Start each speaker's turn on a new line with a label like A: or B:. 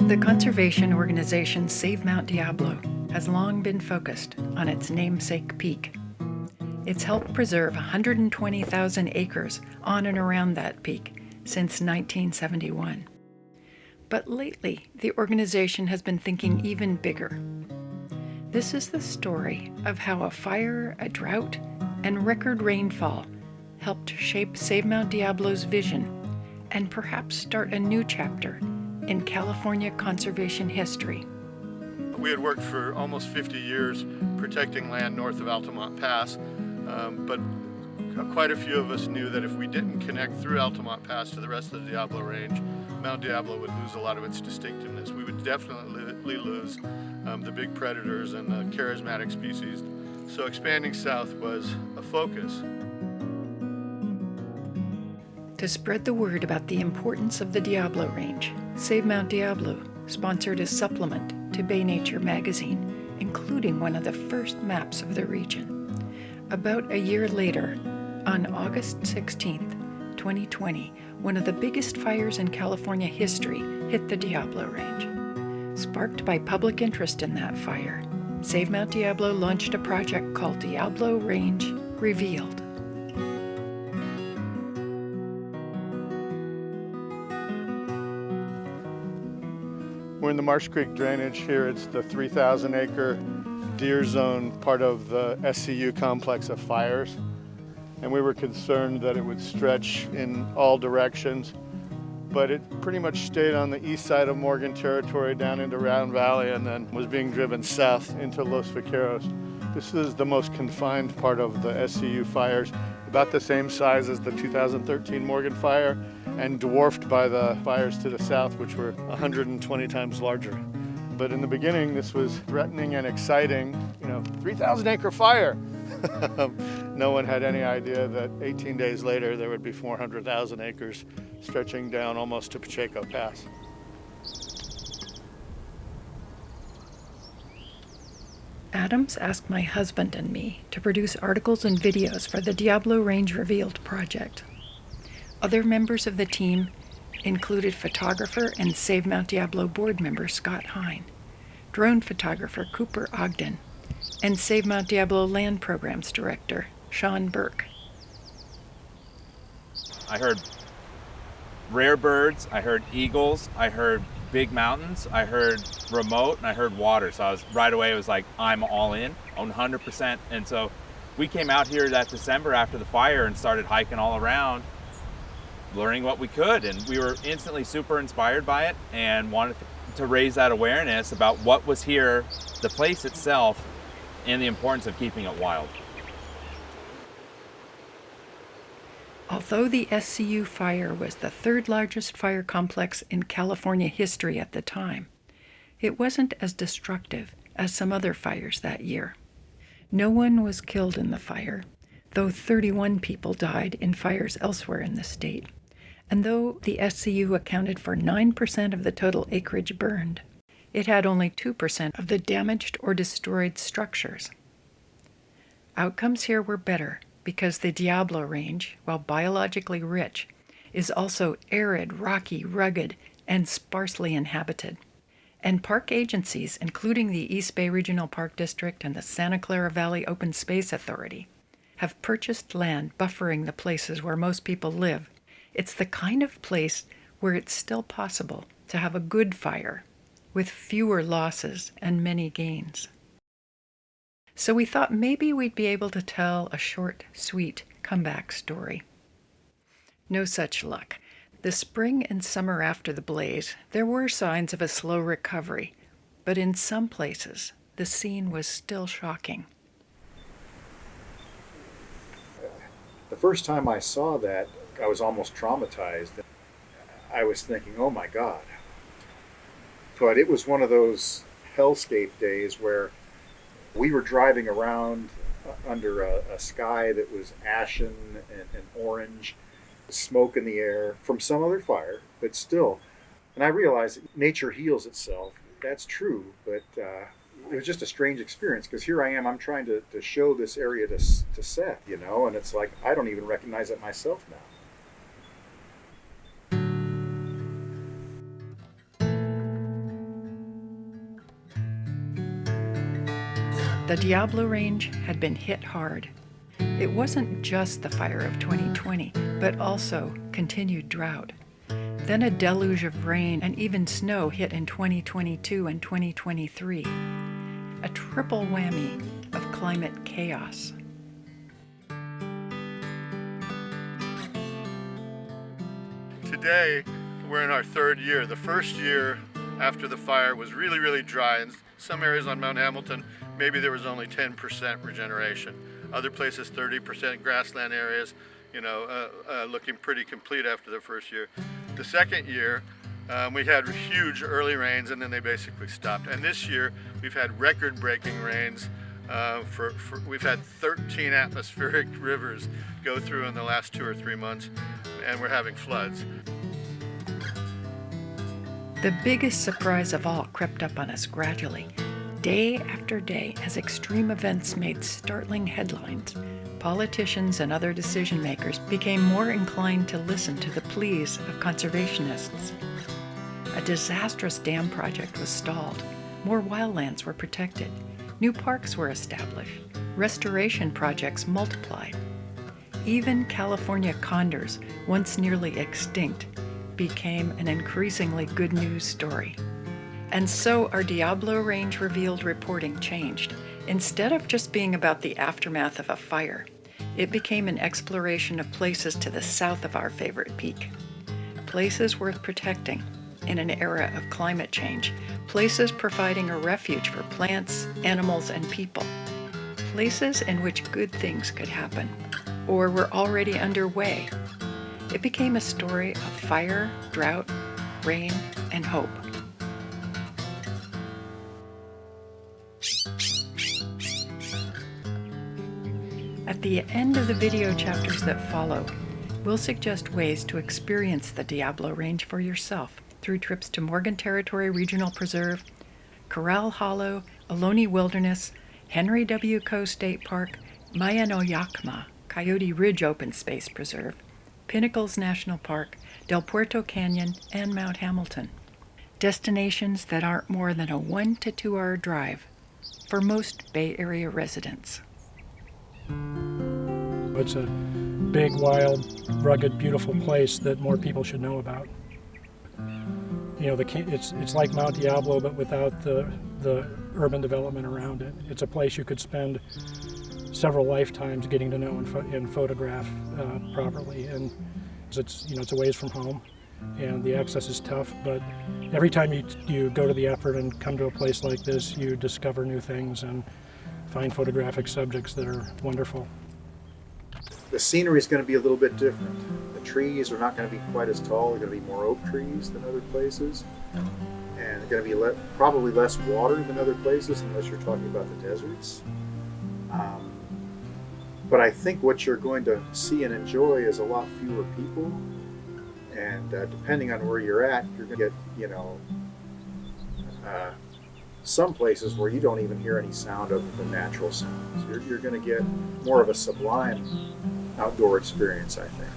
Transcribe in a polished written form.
A: The conservation organization Save Mount Diablo has long been focused on its namesake peak. It's helped preserve 120,000 acres on and around that peak since 1971. But lately, the organization has been thinking even bigger. This is the story of how a fire, a drought, and record rainfall helped shape Save Mount Diablo's vision and perhaps start a new chapter in California conservation history.
B: We had worked for almost 50 years protecting land north of Altamont Pass, but quite a few of us knew that if we didn't connect through Altamont Pass to the rest of the Diablo Range, Mount Diablo would lose a lot of its distinctiveness. We would definitely lose the big predators and the charismatic species. So expanding south was a focus.
A: To spread the word about the importance of the Diablo Range, Save Mount Diablo sponsored a supplement to Bay Nature magazine, including one of the first maps of the region. About a year later, on August 16th, 2020, one of the biggest fires in California history hit the Diablo Range. Sparked by public interest in that fire, Save Mount Diablo launched a project called Diablo Range Revealed.
B: We're in the Marsh Creek drainage here. It's the 3,000 acre deer zone, part of the SCU complex of fires. And we were concerned that it would stretch in all directions, but it pretty much stayed on the east side of Morgan Territory down into Round Valley and then was being driven south into Los Vaqueros. This is the most confined part of the SCU fires, about the same size as the 2013 Morgan fire and dwarfed by the fires to the south, which were 120 times larger. But in the beginning, this was threatening and exciting, 3,000 acre fire. No one had any idea that 18 days later, there would be 400,000 acres stretching down almost to Pacheco Pass.
A: Adams asked my husband and me to produce articles and videos for the Diablo Range Revealed project. Other members of the team included photographer and Save Mount Diablo board member Scott Hein, drone photographer Cooper Ogden, and Save Mount Diablo Land Programs Director Sean Burke.
C: I heard rare birds, I heard eagles, I heard big mountains, I heard remote, and I heard water. So right away, it was like, I'm all in, 100%. And so we came out here that December after the fire and started hiking all around, learning what we could. And we were instantly super inspired by it and wanted to raise that awareness about what was here, the place itself, and the importance of keeping it wild.
A: Although the SCU fire was the third largest fire complex in California history at the time, it wasn't as destructive as some other fires that year. No one was killed in the fire, though 31 people died in fires elsewhere in the state. And though the SCU accounted for 9% of the total acreage burned, it had only 2% of the damaged or destroyed structures. Outcomes here were better because the Diablo Range, while biologically rich, is also arid, rocky, rugged, and sparsely inhabited. And park agencies, including the East Bay Regional Park District and the Santa Clara Valley Open Space Authority, have purchased land buffering the places where most people live. It's the kind of place where it's still possible to have a good fire with fewer losses and many gains. So we thought maybe we'd be able to tell a short, sweet comeback story. No such luck. The spring and summer after the blaze, there were signs of a slow recovery, but in some places, the scene was still shocking.
D: The first time I saw that, I was almost traumatized. I was thinking, oh my God. But it was one of those hellscape days where we were driving around under a sky that was ashen and orange, smoke in the air from some other fire, but still. And I realized that nature heals itself. That's true, but it was just a strange experience because here I am, I'm trying to show this area to Seth, and it's like, I don't even recognize it myself now.
A: The Diablo Range had been hit hard. It wasn't just the fire of 2020, but also continued drought. Then a deluge of rain and even snow hit in 2022 and 2023. A triple whammy of climate chaos.
B: Today, we're in our third year. The first year after the fire was really, really dry. In some areas on Mount Hamilton, maybe there was only 10% regeneration. Other places, 30%. Grassland areas, looking pretty complete after the first year. The second year, we had huge early rains, and then they basically stopped. And this year, we've had record-breaking rains. We've had 13 atmospheric rivers go through in the last 2 or 3 months, and we're having floods.
A: The biggest surprise of all crept up on us gradually. Day after day, as extreme events made startling headlines, politicians and other decision makers became more inclined to listen to the pleas of conservationists. A disastrous dam project was stalled. More wildlands were protected. New parks were established. Restoration projects multiplied. Even California condors, once nearly extinct, became an increasingly good news story. And so our Diablo Range revealed reporting changed. Instead of just being about the aftermath of a fire, it became an exploration of places to the south of our favorite peak. Places worth protecting in an era of climate change. Places providing a refuge for plants, animals, and people. Places in which good things could happen, or were already underway. It became a story of fire, drought, rain, and hope. At the end of the video chapters that follow, we'll suggest ways to experience the Diablo Range for yourself through trips to Morgan Territory Regional Preserve, Corral Hollow, Ohlone Wilderness, Henry W. Coe State Park, Mayanoyakma, Coyote Ridge Open Space Preserve, Pinnacles National Park, Del Puerto Canyon, and Mount Hamilton. Destinations that aren't more than a 1 to 2 hour drive for most Bay Area residents.
E: It's a big, wild, rugged, beautiful place that more people should know about. It's like Mount Diablo, but without the urban development around it. It's a place you could spend several lifetimes getting to know and photograph properly. And it's a ways from home, and the access is tough. But every time you go to the effort and come to a place like this, you discover new things and find photographic subjects that are wonderful.
D: The scenery is going to be a little bit different. The trees are not going to be quite as tall. They're going to be more oak trees than other places. And they're going to be probably less water than other places, unless you're talking about the deserts. But I think what you're going to see and enjoy is a lot fewer people. And depending on where you're at, you're going to get, some places where you don't even hear any sound other than natural sounds. You're going to get more of a sublime outdoor experience, I think.